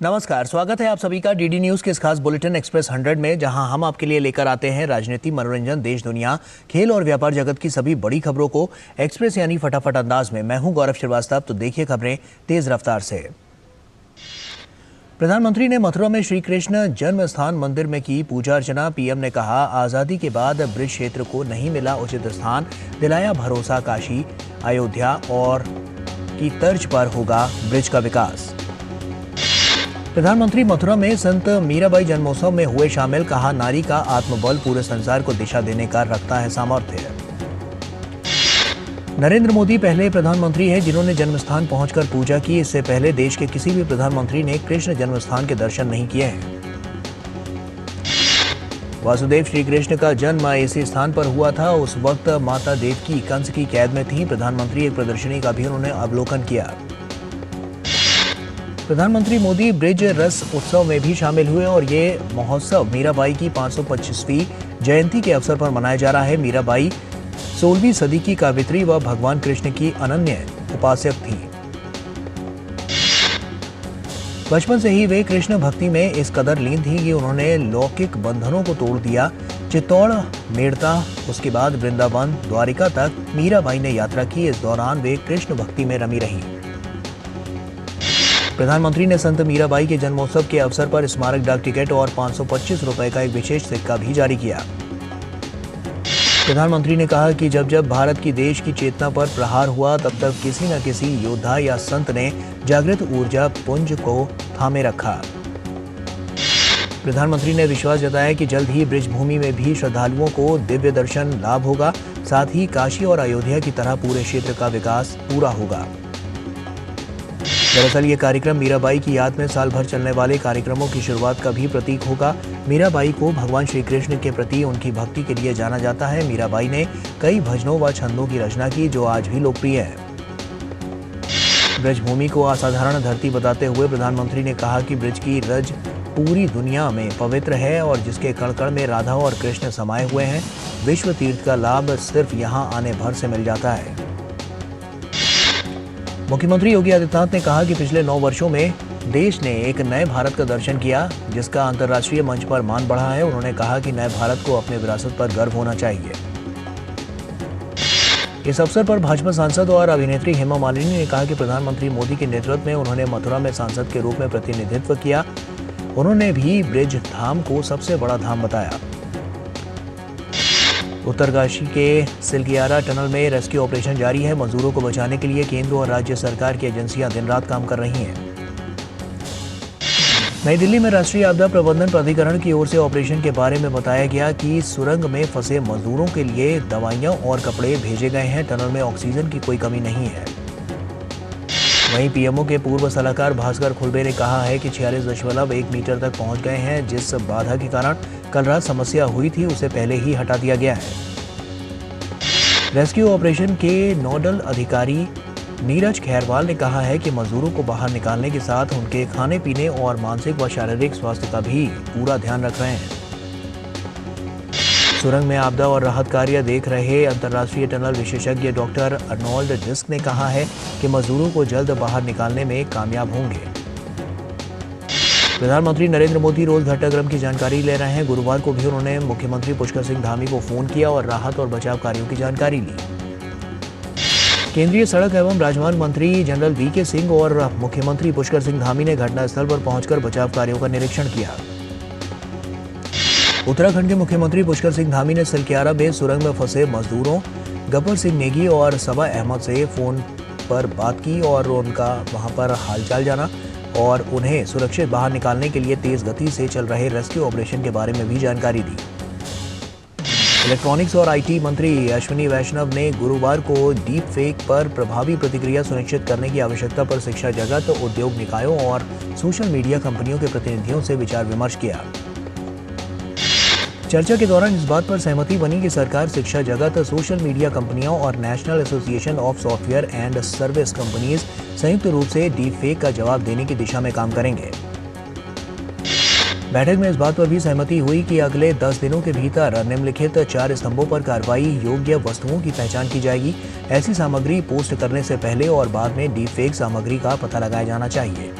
नमस्कार, स्वागत है आप सभी का डीडी न्यूज के इस खास बुलेटिन एक्सप्रेस 100 में, जहां हम आपके लिए लेकर आते हैं राजनीति, मनोरंजन, देश दुनिया, खेल और व्यापार जगत की सभी बड़ी खबरों को एक्सप्रेस यानी फटाफट अंदाज में। मैं हूं गौरव श्रीवास्तव। तो देखिए खबरें तेज रफ्तार से। प्रधानमंत्री ने मथुरा में श्री कृष्ण जन्म स्थान मंदिर में की पूजा अर्चना। पीएम ने कहा, आजादी के बाद ब्रिज क्षेत्र को नहीं मिला उचित स्थान, दिलाया भरोसा काशी अयोध्या और की तर्ज पर होगा ब्रिज का विकास। प्रधानमंत्री मथुरा में संत मीराबाई जन्मोत्सव में हुए शामिल। कहा, नारी का आत्मबल पूरे संसार को दिशा देने का रखता है सामर्थ्य। नरेंद्र मोदी पहले प्रधानमंत्री हैं जिन्होंने जन्मस्थान पहुंचकर पूजा की। इससे पहले देश के किसी भी प्रधानमंत्री ने कृष्ण जन्मस्थान के दर्शन नहीं किए हैं। वासुदेव श्री कृष्ण का जन्म इसी स्थान पर हुआ था। उस वक्त माता देवकी कंस की कैद में थी। प्रधानमंत्री एक प्रदर्शनी का भी उन्होंने अवलोकन किया। प्रधानमंत्री मोदी ब्रिज रस उत्सव में भी शामिल हुए और ये महोत्सव मीराबाई की 525वीं जयंती के अवसर पर मनाया जा रहा है। मीराबाई 16वीं सदी की कावित्री व भगवान कृष्ण की अनन्य उपासक थी। बचपन से ही वे कृष्ण भक्ति में इस कदर लीन थी कि उन्होंने लौकिक बंधनों को तोड़ दिया। चित्तौड़, मेड़ता, उसके बाद वृंदावन, द्वारिका तक मीराबाई ने यात्रा की। इस दौरान वे कृष्ण भक्ति में रमी रही। प्रधानमंत्री ने संत मीराबाई के जन्मोत्सव के अवसर पर स्मारक डाक टिकट और 525 रुपए का एक विशेष सिक्का भी जारी किया। प्रधानमंत्री ने कहा कि जब जब भारत की देश की चेतना पर प्रहार हुआ, तब तब किसी न किसी योद्धा या संत ने जागृत ऊर्जा पुंज को थामे रखा। प्रधानमंत्री ने विश्वास जताया कि जल्द ही ब्रिज भूमि में भी श्रद्धालुओं को दिव्य दर्शन लाभ होगा। साथ ही काशी और अयोध्या की तरह पूरे क्षेत्र का विकास पूरा होगा। दरअसल ये कार्यक्रम मीराबाई की याद में साल भर चलने वाले कार्यक्रमों की शुरुआत का भी प्रतीक होगा। मीराबाई को भगवान श्री कृष्ण के प्रति उनकी भक्ति के लिए जाना जाता है। मीराबाई ने कई भजनों व छंदों की रचना की जो आज भी लोकप्रिय है। ब्रज भूमि को असाधारण धरती बताते हुए प्रधानमंत्री ने कहा कि ब्रज की रज पूरी दुनिया में पवित्र है और जिसके कण कण में राधा और कृष्ण समाये हुए हैं। विश्व तीर्थ का लाभ सिर्फ यहाँ आने भर से मिल जाता है। मुख्यमंत्री योगी आदित्यनाथ ने कहा कि पिछले 9 वर्षों में देश ने एक नए भारत का दर्शन किया, जिसका अंतर्राष्ट्रीय मंच पर मान बढ़ा है। उन्होंने कहा कि नए भारत को अपने विरासत पर गर्व होना चाहिए। इस अवसर पर भाजपा सांसद और अभिनेत्री हेमा मालिनी ने कहा कि प्रधानमंत्री मोदी के नेतृत्व में उन्होंने मथुरा में सांसद के रूप में प्रतिनिधित्व किया। उन्होंने भी ब्रिज धाम को सबसे बड़ा धाम बताया। उत्तरकाशी के सिलगियारा टनल में रेस्क्यू ऑपरेशन जारी है। मजदूरों को बचाने के लिए केंद्र और राज्य सरकार की एजेंसियां दिन रात काम कर रही हैं। नई दिल्ली में राष्ट्रीय आपदा प्रबंधन प्राधिकरण की ओर से ऑपरेशन के बारे में बताया गया कि सुरंग में फंसे मजदूरों के लिए दवाइयां और कपड़े भेजे गए हैं। टनल में ऑक्सीजन की कोई कमी नहीं है। वहीं पीएमओ के पूर्व सलाहकार भास्कर खुलबे ने कहा है कि 46.1 मीटर तक पहुंच गए हैं। जिस बाधा के कारण कल रात समस्या हुई थी, उसे पहले ही हटा दिया गया है। रेस्क्यू ऑपरेशन के नोडल अधिकारी नीरज खैरवाल ने कहा है कि मजदूरों को बाहर निकालने के साथ उनके खाने पीने और मानसिक व शारीरिक स्वास्थ्य का भी पूरा ध्यान रख रहे हैं। सुरंग में आपदा और राहत कार्य देख रहे अंतर्राष्ट्रीय टनल विशेषज्ञ डॉक्टर अर्नोल्ड डिस्क ने कहा है कि मजदूरों को जल्द बाहर निकालने में कामयाब होंगे। प्रधानमंत्री नरेंद्र मोदी रोज घटनाक्रम की जानकारी ले रहे हैं। गुरुवार को भी उन्होंने मुख्यमंत्री पुष्कर सिंह धामी को फोन किया और राहत और बचाव कार्यों की जानकारी ली। केंद्रीय सड़क एवं राजमार्ग मंत्री जनरल वीके सिंह और मुख्यमंत्री पुष्कर सिंह धामी ने घटनास्थल पर पहुंचकर बचाव कार्यों का निरीक्षण किया। उत्तराखंड के मुख्यमंत्री पुष्कर सिंह धामी ने सिलकियारा में सुरंग में फंसे मजदूरों गब्बर सिंह नेगी और सबा अहमद से फोन पर बात की और उनका वहां पर हालचाल जाना और उन्हें सुरक्षित बाहर निकालने के लिए तेज गति से चल रहे रेस्क्यू ऑपरेशन के बारे में भी जानकारी दी। इलेक्ट्रॉनिक्स और आईटी मंत्री अश्विनी वैष्णव ने गुरुवार को डीप फेक पर प्रभावी प्रतिक्रिया सुनिश्चित करने की आवश्यकता पर शिक्षा जगत, उद्योग निकायों और सोशल मीडिया कंपनियों के प्रतिनिधियों से विचार विमर्श किया। चर्चा के दौरान इस बात पर सहमति बनी कि सरकार, शिक्षा जगत, सोशल मीडिया कंपनियों और national association of software and service companies संयुक्त रूप से डीप फेक का जवाब देने की दिशा में काम करेंगे। बैठक में इस बात पर भी सहमति हुई कि अगले 10 दिनों के भीतर निम्नलिखित 4 स्तंभों पर कार्रवाई योग्य वस्तुओं की पहचान की जाएगी। ऐसी सामग्री पोस्ट करने से पहले और बाद में डीप फेक सामग्री का पता लगाया जाना चाहिए।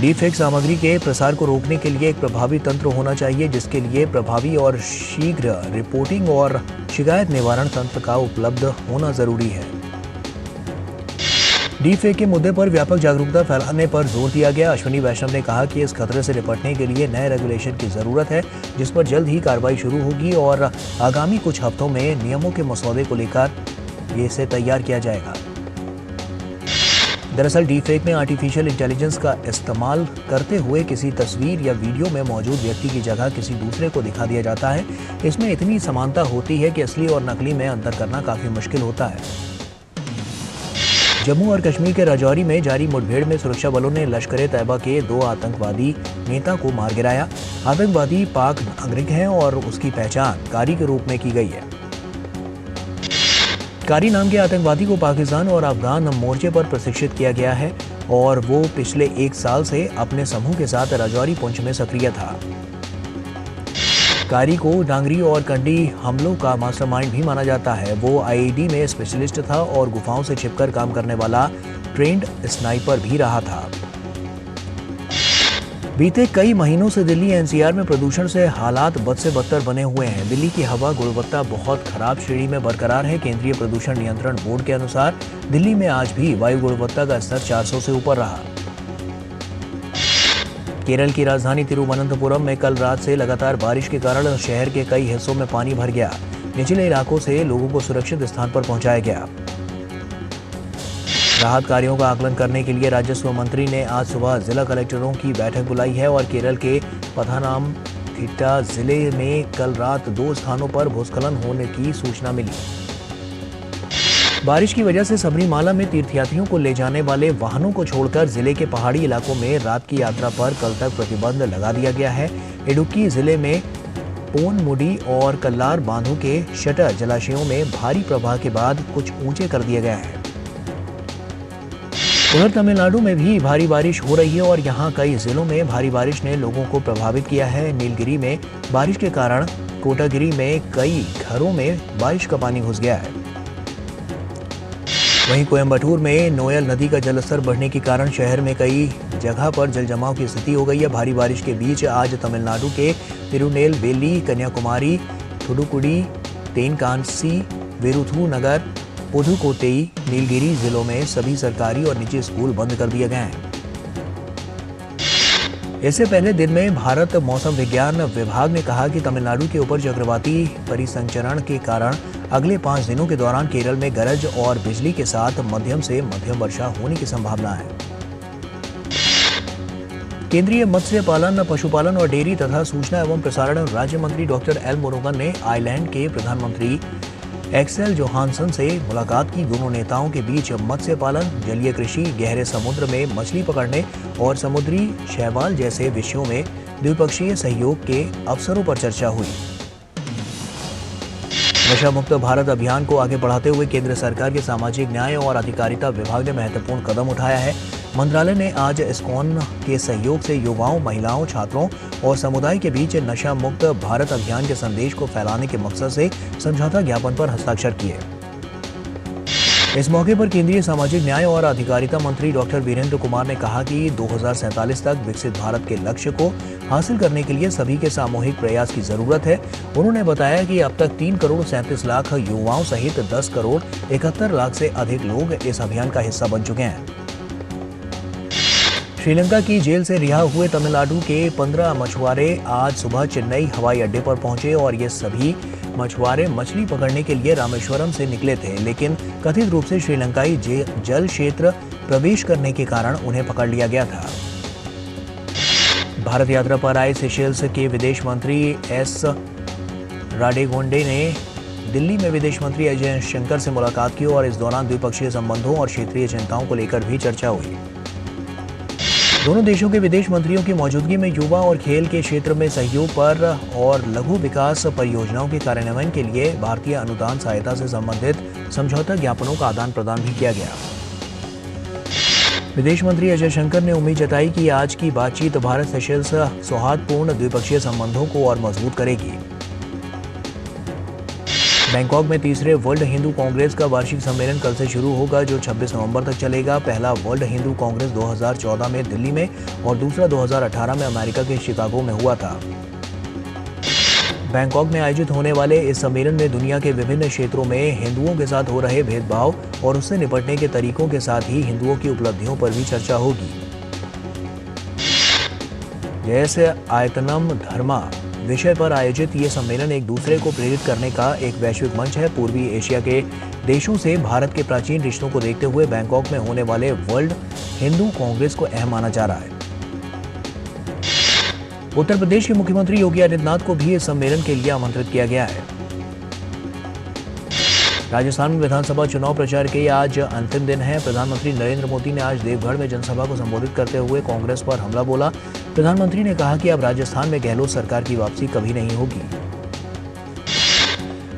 डीफेक सामग्री के प्रसार को रोकने के लिए एक प्रभावी तंत्र होना चाहिए, जिसके लिए प्रभावी और शीघ्र रिपोर्टिंग और शिकायत निवारण तंत्र का उपलब्ध होना जरूरी है। डीफेक के मुद्दे पर व्यापक जागरूकता फैलाने पर जोर दिया गया। अश्विनी वैष्णव ने कहा कि इस खतरे से निपटने के लिए नए रेगुलेशन की जरूरत है, जिस पर जल्द ही कार्रवाई शुरू होगी और आगामी कुछ हफ्तों में नियमों के मसौदे को लेकर इसे तैयार किया जाएगा। दरअसल डीफेक में आर्टिफिशियल इंटेलिजेंस का इस्तेमाल करते हुए किसी तस्वीर या वीडियो में मौजूद व्यक्ति की जगह किसी दूसरे को दिखा दिया जाता है। इसमें इतनी समानता होती है कि असली और नकली में अंतर करना काफी मुश्किल होता है। जम्मू और कश्मीर के राजौरी में जारी मुठभेड़ में सुरक्षा बलों ने लश्कर-ए-तैयबा के 2 आतंकवादी नेता को मार गिराया। आतंकवादी पाक नागरिक हैं और उसकी पहचान कारी के रूप में की गई है। कारी नाम के आतंकवादी को पाकिस्तान और अफगान मोर्चे पर प्रशिक्षित किया गया है और वो पिछले 1 साल से अपने समूह के साथ राजौरी पुंछ में सक्रिय था। कारी को डांगरी और कंडी हमलों का मास्टरमाइंड भी माना जाता है। वो आईईडी में स्पेशलिस्ट था और गुफाओं से छिपकर काम करने वाला ट्रेंड स्नाइपर भी रहा था। बीते कई महीनों से दिल्ली एनसीआर में प्रदूषण से हालात बद से बदतर बने हुए हैं। दिल्ली की हवा गुणवत्ता बहुत खराब श्रेणी में बरकरार है। केंद्रीय प्रदूषण नियंत्रण बोर्ड के अनुसार दिल्ली में आज भी वायु गुणवत्ता का स्तर 400 से ऊपर रहा। केरल की राजधानी तिरुवनंतपुरम में कल रात से लगातार बारिश के कारण शहर के कई हिस्सों में पानी भर गया। निचले इलाकों से लोगों को सुरक्षित स्थान पर पहुंचाया गया। राहत कार्यों का आकलन करने के लिए राजस्व मंत्री ने आज सुबह जिला कलेक्टरों की बैठक बुलाई है और केरल के पथानामथिट्टा जिले में कल रात 2 स्थानों पर भूस्खलन होने की सूचना मिली। बारिश की वजह से सबरीमाला में तीर्थयात्रियों को ले जाने वाले वाहनों को छोड़कर जिले के पहाड़ी इलाकों में रात की यात्रा पर कल तक प्रतिबंध लगा दिया गया है। इडुक्की जिले में पोनमुडी और कल्लार बांधों के शटर जलाशयों में भारी प्रवाह के बाद कुछ ऊंचे कर दिए गए हैं। उधर तमिलनाडु में भी भारी बारिश हो रही है और यहाँ कई जिलों में भारी बारिश ने लोगों को प्रभावित किया है। नीलगिरी में बारिश के कारण कोटागिरी में कई घरों में बारिश का पानी घुस गया है। वहीं कोयम्बटूर में नोयल नदी का जलस्तर बढ़ने के कारण शहर में कई जगह पर जलजमाव की स्थिति हो गई है। भारी बारिश के बीच आज तमिलनाडु के तिरुनेलवेली, कन्याकुमारी, थुडुकुडी, तेनकांसी, वेरुथुनगर, पुदुकोट्टई, नीलगिरी जिलों में सभी सरकारी और निजी स्कूल बंद कर दिए गए हैं। इससे पहले दिन में भारत मौसम विज्ञान विभाग ने कहा कि तमिलनाडु के ऊपर चक्रवाती परिसंचरण के कारण अगले 5 दिनों के दौरान केरल में गरज और बिजली के साथ मध्यम से मध्यम वर्षा होने की संभावना है। केंद्रीय मत्स्य पालन, पशुपालन और डेयरी तथा सूचना एवं प्रसारण राज्य मंत्री डॉक्टर एल मुरुगन ने आयरलैंड के प्रधानमंत्री एक्सेल जोहानसन से मुलाकात की। दोनों नेताओं के बीच मत्स्य पालन, जलीय कृषि, गहरे समुद्र में मछली पकड़ने और समुद्री शैवाल जैसे विषयों में द्विपक्षीय सहयोग के अवसरों पर चर्चा हुई। नशा मुक्त भारत अभियान को आगे बढ़ाते हुए केंद्र सरकार के सामाजिक न्याय और अधिकारिता विभाग ने महत्वपूर्ण कदम उठाया है। मंत्रालय ने आज इस्कॉन के सहयोग से युवाओं, महिलाओं, छात्रों और समुदाय के बीच नशा मुक्त भारत अभियान के संदेश को फैलाने के मकसद से समझौता ज्ञापन पर हस्ताक्षर किए। इस मौके पर केंद्रीय सामाजिक न्याय और अधिकारिता मंत्री डॉक्टर वीरेंद्र कुमार ने कहा कि 2047 तक विकसित भारत के लक्ष्य को हासिल करने के लिए सभी के सामूहिक प्रयास की जरूरत है। उन्होंने बताया कि अब तक 3 करोड़ 37 लाख युवाओं सहित 10 करोड़ 71 लाख से अधिक लोग इस अभियान का हिस्सा बन चुके हैं। श्रीलंका की जेल से रिहा हुए तमिलनाडु के 15 मछुआरे आज सुबह चेन्नई हवाई अड्डे पर पहुंचे और ये सभी मछुआरे मछली पकड़ने के लिए रामेश्वरम से निकले थे, लेकिन कथित रूप से श्रीलंकाई जल क्षेत्र प्रवेश करने के कारण उन्हें पकड़ लिया गया था। भारत यात्रा पर आए सेशेल्स के विदेश मंत्री एस राडेगोंडे ने दिल्ली में विदेश मंत्री एस जयशंकर से मुलाकात की और इस दौरान द्विपक्षीय संबंधों और क्षेत्रीय चिंताओं को लेकर भी चर्चा हुई। दोनों देशों के विदेश मंत्रियों की मौजूदगी में युवा और खेल के क्षेत्र में सहयोग पर और लघु विकास परियोजनाओं के कार्यान्वयन के लिए भारतीय अनुदान सहायता से संबंधित समझौता ज्ञापनों का आदान प्रदान भी किया गया। विदेश मंत्री एस जयशंकर ने उम्मीद जताई कि आज की बातचीत भारत सेशेल्स सौहार्दपूर्ण द्विपक्षीय संबंधों को और मजबूत करेगी। बैंकॉक में तीसरे वर्ल्ड हिंदू कांग्रेस का वार्षिक सम्मेलन कल से शुरू होगा, जो 26 नवंबर तक चलेगा। पहला वर्ल्ड हिंदू कांग्रेस 2014 में दिल्ली में और दूसरा 2018 में अमेरिका के शिकागो में हुआ था। बैंकॉक में आयोजित होने वाले इस सम्मेलन में दुनिया के विभिन्न क्षेत्रों में हिंदुओं के साथ हो रहे भेदभाव और उससे निपटने के तरीकों के साथ ही हिंदुओं की उपलब्धियों पर भी चर्चा होगी। जैसे आयतनम धर्मा विषय पर आयोजित ये सम्मेलन एक दूसरे को प्रेरित करने का एक वैश्विक मंच है। पूर्वी एशिया के देशों से भारत के प्राचीन रिश्तों को देखते हुए बैंकॉक में होने वाले वर्ल्ड हिंदू कांग्रेस को अहम माना जा रहा है। उत्तर प्रदेश के मुख्यमंत्री योगी आदित्यनाथ को भी इस सम्मेलन के लिए आमंत्रित किया गया है। राजस्थान में विधानसभा चुनाव प्रचार के आज अंतिम दिन है। प्रधानमंत्री नरेंद्र मोदी ने आज देवगढ़ में जनसभा को संबोधित करते हुए कांग्रेस पर हमला बोला। प्रधानमंत्री ने कहा कि अब राजस्थान में गहलोत सरकार की वापसी कभी नहीं होगी।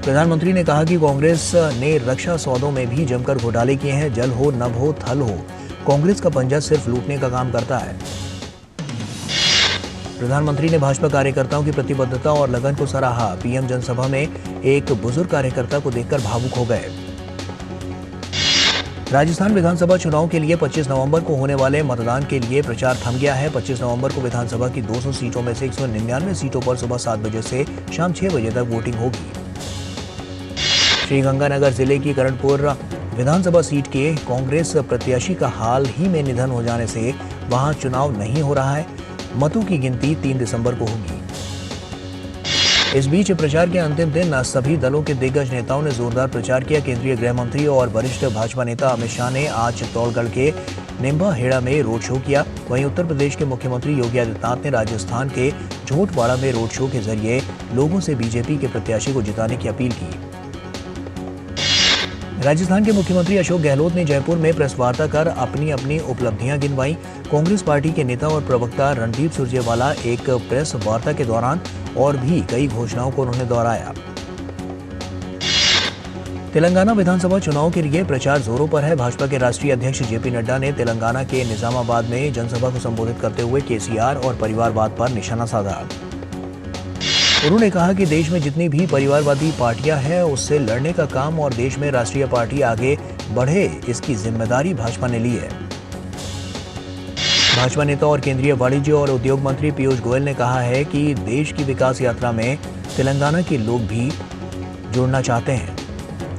प्रधानमंत्री ने कहा कि कांग्रेस ने रक्षा सौदों में भी जमकर घोटाले किए हैं। जल हो, नभ हो, थल हो, कांग्रेस का पंजा सिर्फ लूटने का काम करता है। प्रधानमंत्री ने भाजपा कार्यकर्ताओं की प्रतिबद्धता और लगन को सराहा। पीएम जनसभा में एक बुजुर्ग कार्यकर्ता को देखकर भावुक हो गए। राजस्थान विधानसभा चुनाव के लिए 25 नवंबर को होने वाले मतदान के लिए प्रचार थम गया है। 25 नवंबर को विधानसभा की 200 सीटों में से 199 सीटों पर सुबह 7 बजे से शाम 6 बजे तक वोटिंग होगी। श्रीगंगानगर जिले की करणपुर विधानसभा सीट के कांग्रेस प्रत्याशी का हाल ही में निधन हो जाने से वहां चुनाव नहीं हो रहा है। मतों की गिनती 3 दिसंबर को होगी। इस बीच प्रचार के अंतिम दिन सभी दलों के दिग्गज नेताओं ने जोरदार प्रचार किया। केंद्रीय गृह मंत्री और वरिष्ठ भाजपा नेता अमित शाह ने आज चित्तौड़गढ़ के निम्बाहेड़ा में रोड शो किया। वहीं उत्तर प्रदेश के मुख्यमंत्री योगी आदित्यनाथ ने राजस्थान के झोटवाड़ा में रोड शो के जरिए लोगों से बीजेपी के प्रत्याशी को जिताने की अपील की। राजस्थान के मुख्यमंत्री अशोक गहलोत ने जयपुर में प्रेस वार्ता कर अपनी अपनी उपलब्धियां गिनवाई। कांग्रेस पार्टी के नेता और प्रवक्ता रणदीप सुरजेवाला एक प्रेस वार्ता के दौरान और भी कई घोषणाओं को उन्होंने दोहराया। तेलंगाना विधानसभा चुनाव के लिए प्रचार जोरों पर है। भाजपा के राष्ट्रीय अध्यक्ष जेपी नड्डा ने तेलंगाना के निजामाबाद में जनसभा को संबोधित करते हुए केसीआर और परिवारवाद पर निशाना साधा। उन्होंने कहा कि देश में जितनी भी परिवारवादी पार्टियां हैं उससे लड़ने का काम और देश में राष्ट्रीय पार्टी आगे बढ़े इसकी जिम्मेदारी भाजपा ने ली है। भाजपा नेता और केंद्रीय वाणिज्य और उद्योग मंत्री पीयूष गोयल ने कहा है कि देश की विकास यात्रा में तेलंगाना के लोग भी जुड़ना चाहते हैं।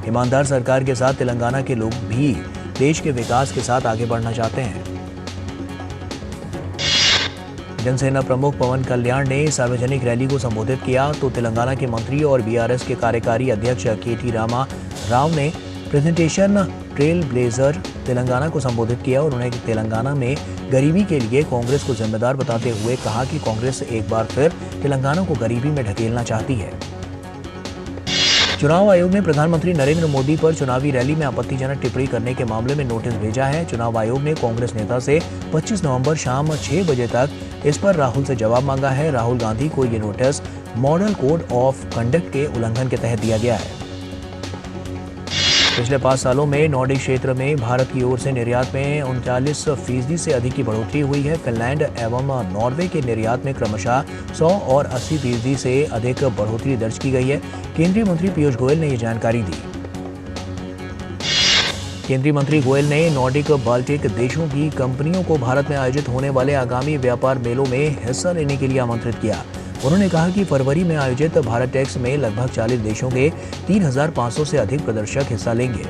ईमानदार सरकार के साथ तेलंगाना के लोग भी देश के विकास के साथ आगे बढ़ना चाहते हैं। जनसेना प्रमुख पवन कल्याण ने सार्वजनिक रैली को संबोधित किया तो तेलंगाना के मंत्री और बीआरएस के कार्यकारी अध्यक्ष केटी रामा राव ने प्रेजेंटेशन ट्रेल ब्लेजर तेलंगाना को संबोधित किया। उन्होंने तेलंगाना में गरीबी के लिए कांग्रेस को जिम्मेदार बताते हुए कहा कि कांग्रेस एक बार फिर तेलंगाना को गरीबी में ढकेलना चाहती है। चुनाव आयोग ने प्रधानमंत्री नरेंद्र मोदी पर चुनावी रैली में आपत्तिजनक टिप्पणी करने के मामले में नोटिस भेजा है। चुनाव आयोग ने कांग्रेस नेता से 25 नवंबर शाम 6 बजे तक इस पर राहुल से जवाब मांगा है। राहुल गांधी को ये notice model code of conduct के उल्लंघन के तहत दिया गया है। पिछले 5 सालों में नॉर्डिक क्षेत्र में भारत की ओर से निर्यात में 39% से अधिक की बढ़ोतरी हुई है। फिनलैंड एवं नॉर्वे के निर्यात में क्रमशः 100 और 80% से अधिक बढ़ोतरी दर्ज की गई है। केंद्रीय मंत्री पीयूष गोयल ने ये जानकारी दी। केंद्रीय मंत्री गोयल ने नॉर्डिक बाल्टिक देशों की कंपनियों को भारत में आयोजित होने वाले आगामी व्यापार मेलों में हिस्सा लेने के लिए आमंत्रित किया। उन्होंने कहा कि फरवरी में आयोजित भारत टेक्स में लगभग 40 देशों के 3,500 से अधिक प्रदर्शक हिस्सा लेंगे।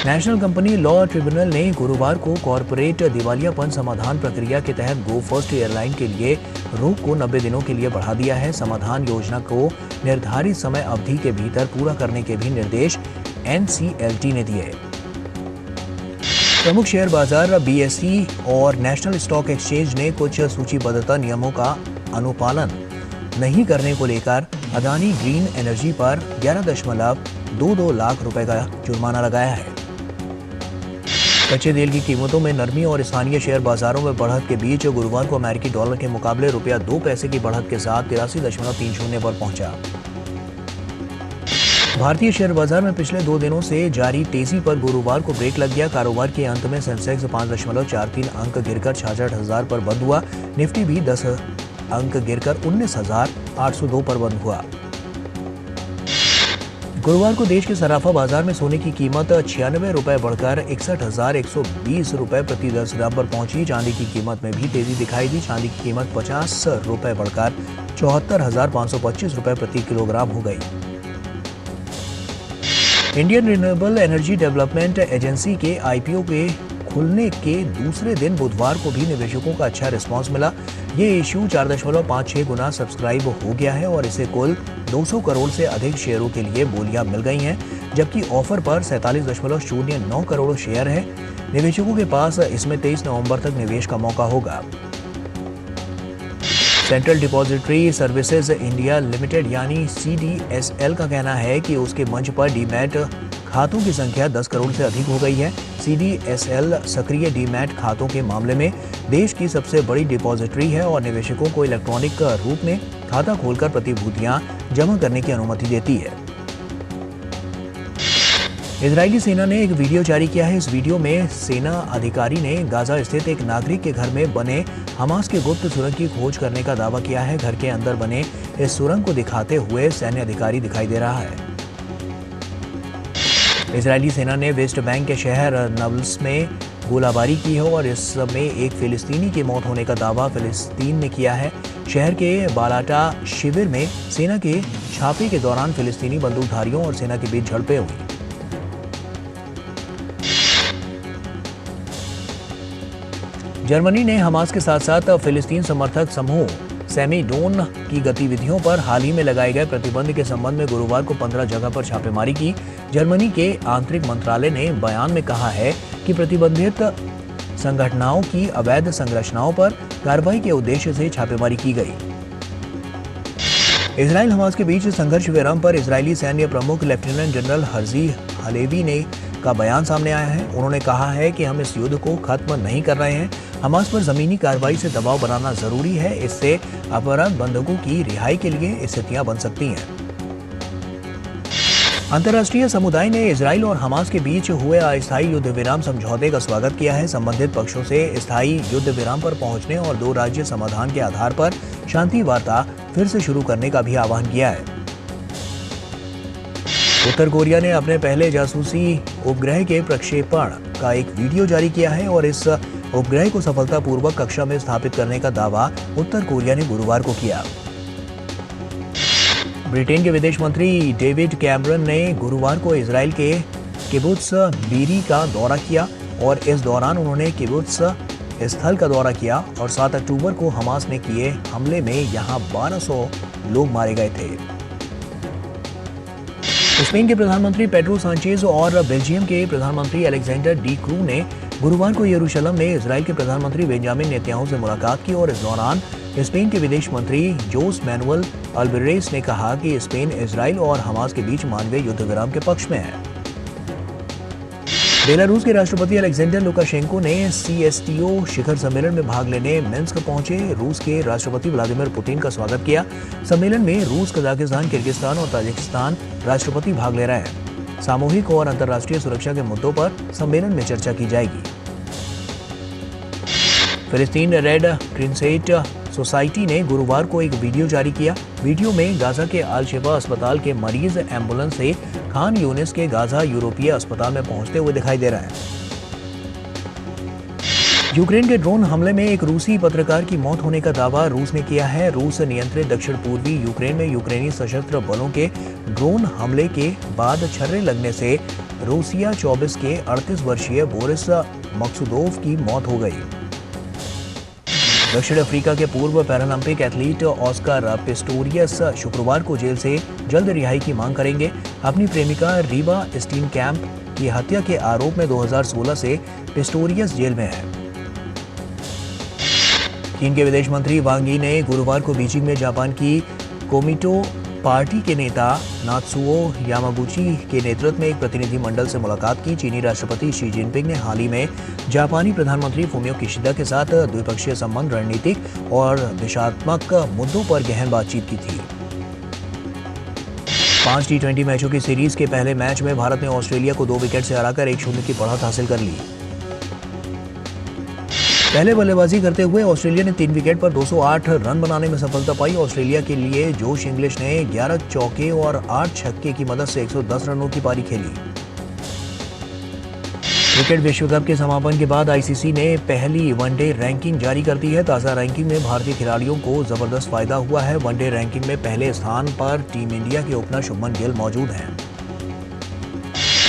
नेशनल कंपनी लॉ ट्रिब्यूनल ने गुरुवार को कॉरपोरेट दिवालियापन समाधान प्रक्रिया के तहत गो फर्स्ट एयरलाइन के लिए रोक को 90 दिनों के लिए बढ़ा दिया है। समाधान योजना को निर्धारित समय अवधि के भीतर पूरा करने के भी निर्देश NCLT ने दिए। प्रमुख शेयर बाजार BSE और नेशनल स्टॉक एक्सचेंज ने कुछ सूचीबद्धता नियमों का अनुपालन नहीं करने को लेकर अदानी ग्रीन एनर्जी पर 11.22 लाख रुपए का जुर्माना लगाया है। कच्चे तेल की कीमतों में नरमी और स्थानीय शेयर बाजारों में बढ़त के बीच गुरुवार को अमेरिकी डॉलर के मुकाबले रुपया 2 पैसे की बढ़त के साथ 83.30 पर पहुंचा। भारतीय शेयर बाजार में पिछले 2 दिनों से जारी तेजी पर गुरुवार को ब्रेक लग गया। कारोबार के अंत में सेंसेक्स 5.43 अंक गिरकर 66,000 पर बंद हुआ। निफ्टी भी 10 अंक गिरकर 19,802 पर बंद हुआ। गुरुवार को देश के सराफा बाजार में सोने की कीमत 96 रुपए बढ़कर 61,120 रुपए प्रति 10 ग्राम पर पहुंची। चांदी की कीमत में भी तेजी दिखाई दी। चांदी की कीमत 50 रुपए बढ़कर 74,525 रुपए प्रति किलोग्राम हो गई। Indian renewable energy development agency के आईपीओ के खुलने के दूसरे दिन बुधवार को भी निवेशकों का अच्छा रिस्पांस मिला। ये इश्यू 4.56 गुना सब्सक्राइब हो गया है और इसे कुल 200 करोड़ से अधिक शेयरों के लिए बोलियां मिल गई हैं, जबकि ऑफर पर 47.09 करोड़ शेयर है। निवेशकों के पास इसमें 23 नवंबर तक निवेश का मौका होगा। Central depository services India limited यानी CDSL का कहना है कि उसके मंच पर डीमैट खातों की संख्या 10 करोड़ से अधिक हो गई है। CDSL सक्रिय डीमैट खातों के मामले में देश की सबसे बड़ी डिपॉजिटरी है और निवेशकों को इलेक्ट्रॉनिक रूप में खाता खोलकर प्रतिभूतियां जमा करने की अनुमति देती है। इजरायली सेना ने एक वीडियो जारी किया है। इस वीडियो में सेना अधिकारी ने गाजा स्थित एक नागरिक के घर में बने हमास के गुप्त सुरंग की खोज करने का दावा किया है। घर के अंदर बने इस सुरंग को दिखाते हुए सैन्य अधिकारी दिखाई दे रहा है। इजरायली सेना ने वेस्ट बैंक के शहर नबल्स में गोलाबारी की है और इसमें एक फिलिस्तीनी की मौत होने का दावा फिलिस्तीन ने किया है। शहर के बालाटा शिविर में सेना के छापे के दौरान फिलिस्तीनी बंदूकधारियों और सेना के बीच झड़पें हुई। जर्मनी ने हमास के साथ साथ फिलिस्तीन समर्थक समूह सेमीडोन की गतिविधियों पर हाल ही में लगाए गए प्रतिबंध के संबंध में गुरुवार को 15 जगह पर छापेमारी की। जर्मनी के आंतरिक मंत्रालय ने बयान में कहा है कि प्रतिबंधित संगठनों की अवैध संरचनाओं पर कार्रवाई के उद्देश्य से छापेमारी की गई। इजराइल हमास के बीच संघर्ष विराम पर इजरायली सैन्य प्रमुख लेफ्टिनेंट जनरल हर्जी हलेवी ने का बयान सामने आया है। उन्होंने कहा है कि हम इस युद्ध को खत्म नहीं कर रहे हैं। हमास पर जमीनी कार्रवाई से दबाव बनाना जरूरी है। इससे अपराध बंधकों की रिहाई के लिए स्थितियां बन सकती हैं। अंतर्राष्ट्रीय समुदाय ने इजराइल और हमास के बीच हुए अस्थायी युद्ध विराम समझौते का स्वागत किया है। संबंधित पक्षों से स्थायी युद्ध विराम पर पहुंचने और 2 राज्य समाधान के आधार पर शांति वार्ता फिर से शुरू करने का भी आह्वान किया है। उत्तर कोरिया ने अपने पहले जासूसी उपग्रह के प्रक्षेपण का एक वीडियो जारी किया है और इस उपग्रह को सफलतापूर्वक कक्षा में स्थापित करने का दावा उत्तर कोरिया ने गुरुवार को किया। ब्रिटेन के विदेश मंत्री डेविड कैमरन ने गुरुवार को इजराइल के किबुत्स बीरी का दौरा किया और इस दौरान उन्होंने किबुत्स स्थल का दौरा किया और 7 अक्टूबर को हमास ने किए हमले में यहां 1200 लोग मारे गए थे। स्पेन के प्रधानमंत्री पेड्रो सांचेज और बेल्जियम के प्रधानमंत्री अलेक्जेंडर डी क्रू ने गुरुवार को यरूशलेम में इजराइल के प्रधानमंत्री बेंजामिन नेतन्याहू से मुलाकात की और इस दौरान स्पेन के विदेश मंत्री जोस मैनुअल अल्वारेस ने कहा कि स्पेन इजराइल और हमास के बीच मानवीय युद्ध विराम के पक्ष में है। बेलारूस के राष्ट्रपति अलेक्जेंडर लुकाशेंको ने CSTO शिखर सम्मेलन में भाग लेने मिन्स्क पहुंचे। रूस के राष्ट्रपति व्लादिमीर पुतिन का स्वागत किया। सम्मेलन में रूस, कजाकिस्तान, किर्गिस्तान और ताजिकिस्तान राष्ट्रपति भाग ले रहे हैं। सामूहिक और अंतर्राष्ट्रीय सुरक्षा के मुद्दों पर सम्मेलन में चर्चा की जाएगी। फिलिस्तीन रेड क्रिसेंट सोसाइटी ने गुरुवार को एक वीडियो जारी किया। वीडियो में गाजा के अल शिफा अस्पताल के मरीज एम्बुलेंस से खान यूनिस के गाजा यूरोपीय अस्पताल में पहुंचते हुए दिखाई दे रहा है। यूक्रेन के ड्रोन हमले में एक रूसी पत्रकार की मौत होने का दावा रूस ने किया है। रूस नियंत्रित दक्षिण पूर्वी यूक्रेन में यूक्रेनी सशस्त्र बलों के ड्रोन हमले के बाद छर्रे लगने से रूसिया 24 के 38 वर्षीय बोरिस मकसूदोव की मौत हो गई। दक्षिण अफ्रीका के पूर्व पैरालंपिक एथलीट ऑस्कर पिस्टोरियस शुक्रवार को जेल से जल्द रिहाई की मांग करेंगे। अपनी प्रेमिका रीवा स्टीनकैम्प की हत्या के आरोप में 2016 से पिस्टोरियस जेल में है। चीन के विदेश मंत्री वांग यी ने गुरुवार को बीजिंग में जापान की कोमिटो पार्टी के नेता नात्सुओ यामागुची के नेतृत्व में एक प्रतिनिधिमंडल से मुलाकात की। चीनी राष्ट्रपति शी जिनपिंग ने हाल ही में जापानी प्रधानमंत्री फुमियो किशिदा के साथ द्विपक्षीय संबंध, रणनीतिक और दिशात्मक मुद्दों पर गहन बातचीत की थी। 5 T20 मैचों की सीरीज के पहले मैच में भारत ने ऑस्ट्रेलिया को 2 विकेट से हराकर 1-0 की बढ़त हासिल कर ली। पहले बल्लेबाजी करते हुए ऑस्ट्रेलिया ने 3 विकेट पर 208 रन बनाने में सफलता पाई। ऑस्ट्रेलिया के लिए जोश इंग्लिश ने 11 चौके और 8 छक्के की मदद से 110 रनों की पारी खेली। क्रिकेट विश्व कप के समापन के बाद आईसीसी ने पहली वनडे रैंकिंग जारी कर दी है। ताज़ा रैंकिंग में भारतीय खिलाड़ियों को जबरदस्त फायदा हुआ है। वनडे रैंकिंग में पहले स्थान पर टीम इंडिया के ओपनर शुभमन गिल मौजूद हैं।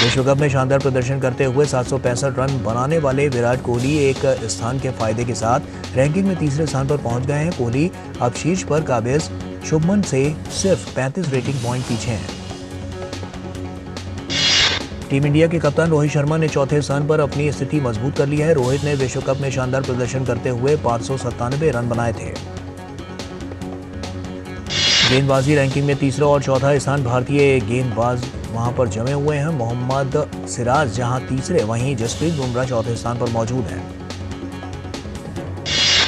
विश्व कप में शानदार प्रदर्शन करते हुए 765 रन बनाने वाले विराट कोहली एक स्थान के फायदे के साथ रैंकिंग में तीसरे स्थान पर पहुंच गए हैं। कोहली अब शीर्ष पर काबिज शुभमन से सिर्फ 35 रेटिंग पॉइंट पीछे हैं। टीम इंडिया के कप्तान रोहित शर्मा ने चौथे स्थान पर अपनी स्थिति मजबूत कर ली है। रोहित ने विश्व कप में शानदार प्रदर्शन करते हुए 597 रन बनाए थे। गेंदबाजी रैंकिंग में तीसरा और चौथा स्थान भारतीय गेंदबाज वहां पर जमे हुए हैं। मोहम्मद सिराज जहां तीसरे, वहीं जसप्रीत बुमराह चौथे स्थान पर मौजूद हैं।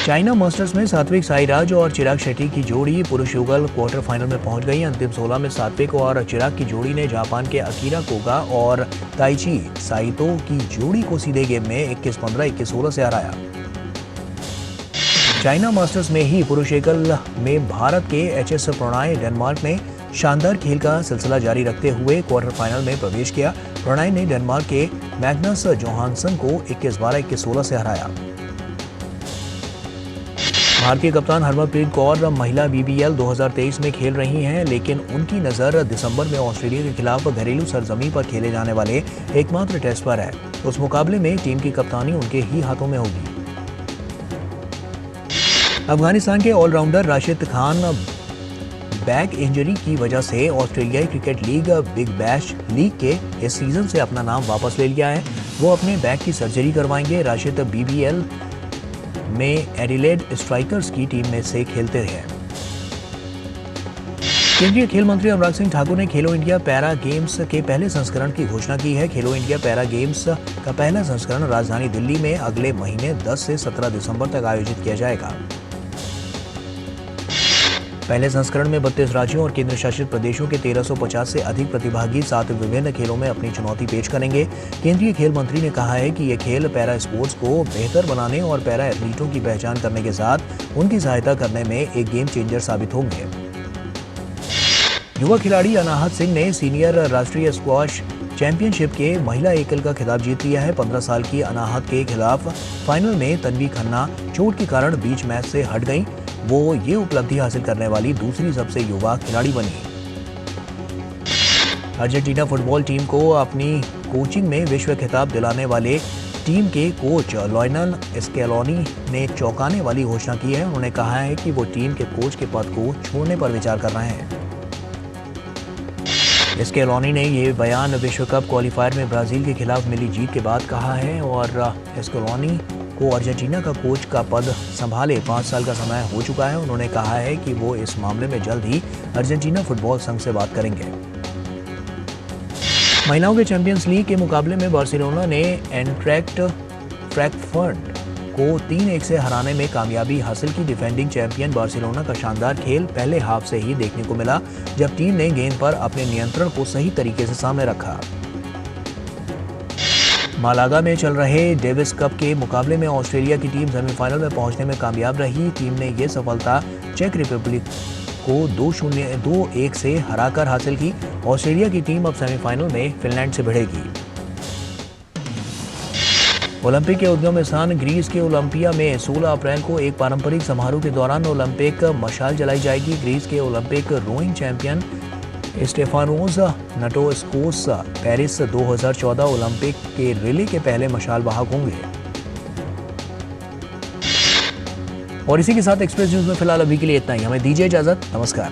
चाइना मास्टर्स में सात्विक साईराज और चिराग शेट्टी की जोड़ी पुरुष युगल क्वार्टर फाइनल में पहुंच गई। अंतिम 16 में सात्विक और चिराग की जोड़ी ने जापान के अकीरा कोगा और ताइची साइतो की जोड़ी को सीधे गेम में 21-15, 21-16 से हराया। चाइना मास्टर्स में ही पुरुष एकल में भारत के एचएस प्रणॉय डेनमार्क में शानदार खेल का सिलसिला जारी रखते हुए क्वार्टर फाइनल में प्रवेश किया। प्रणॉय ने डेनमार्क के मैग्नस जोहानसन को 21-12, 21-16 से हराया। भारतीय कप्तान हरमनप्रीत कौर महिला बीबीएल 2023 में खेल रही हैं, लेकिन उनकी नज़र दिसंबर में ऑस्ट्रेलिया के खिलाफ घरेलू सरजमीं पर खेले जाने वाले एकमात्र टेस्ट पर है। उस मुकाबले में टीम की कप्तानी उनके ही हाथों में होगी। अफगानिस्तान के allrounder Rashid Khan back injury की वजह से ऑस्ट्रेलियाई cricket league Big Bash League के इस सीजन से अपना नाम वापस ले लिया है। वो अपने बैक की सर्जरी करवाएंगे। राशिद बीबीएल में एडिलेड स्ट्राइकर्स की टीम में से खेलते हैं। केंद्रीय खेल मंत्री अनुराग सिंह ठाकुर ने खेलो इंडिया पैरा गेम्स के पहले संस्करण की घोषणा की है। खेलो इंडिया पैरा गेम्स का पहला संस्करण राजधानी दिल्ली में अगले महीने 10 से 17 दिसंबर तक आयोजित किया जाएगा। पहले संस्करण में 32 राज्यों और केंद्र शासित प्रदेशों के 1350 से अधिक प्रतिभागी 7 विभिन्न खेलों में अपनी चुनौती पेश करेंगे। केंद्रीय खेल मंत्री ने कहा है कि ये खेल पैरा स्पोर्ट्स को बेहतर बनाने और पैरा एथलीटों की पहचान करने के साथ उनकी सहायता करने में एक गेम चेंजर साबित होंगे। युवा खिलाड़ी अनाहत सिंह ने सीनियर राष्ट्रीय स्क्वॉश चैंपियनशिप के महिला एकल का खिताब जीत लिया है। 15 साल की अनाहत के खिलाफ फाइनल में तन्वी खन्ना चोट के कारण बीच मैच से हट गई। वो ये उपलब्धि हासिल करने वाली दूसरी सबसे युवा खिलाड़ी बनी। अर्जेंटीना फुटबॉल टीम को अपनी कोचिंग में विश्व खिताब दिलाने वाले टीम के कोच लियोनेल स्कैलोनी ने चौंकाने वाली घोषणा की है। उन्होंने कहा है कि वो टीम के कोच के पद को छोड़ने पर विचार कर रहे हैं। स्कैलोनी ने ये बयान विश्व कप क्वालिफायर में ब्राजील के खिलाफ मिली जीत के बाद कहा है और स्कैलोनी को अर्जेंटीना का कोच का पद संभाले 5 साल का समय हो चुका है। उन्होंने कहा है कि वो इस मामले में जल्द ही अर्जेंटीना फुटबॉल संघ से बात करेंगे। महिलाओं के चैंपियंस लीग के मुकाबले में बार्सिलोना ने एंट्रैक्ट फ्रैंकफर्ट को 3-1 से हराने में कामयाबी हासिल की। डिफेंडिंग चैंपियन बार्सिलोना का शानदार खेल पहले हाफ से ही देखने को मिला, जब टीम ने गेंद पर अपने नियंत्रण को सही तरीके से सामने रखा। मालागा में चल रहे डेविस कप के मुकाबले में ऑस्ट्रेलिया की टीम सेमीफाइनल में पहुंचने में कामयाब रही। टीम ने ये सफलता चेक रिपब्लिक को 2-1 से हराकर हासिल की। ऑस्ट्रेलिया की टीम अब सेमीफाइनल में फिनलैंड से भिड़ेगी। ओलंपिक के उद्गम स्थान ग्रीस के ओलंपिया में 16 अप्रैल को एक पारंपरिक समारोह के दौरान ओलंपिक मशाल जलाई जाएगी। ग्रीस के Olympic rowing champion Stefanos Ntouskos Paris 2014 Olympic के रिले के पहले मशाल वाहक होंगे। और इसी के साथ एक्सप्रेस न्यूज में फिलहाल अभी के लिए इतना ही। हमें दीजिए इजाजत। नमस्कार।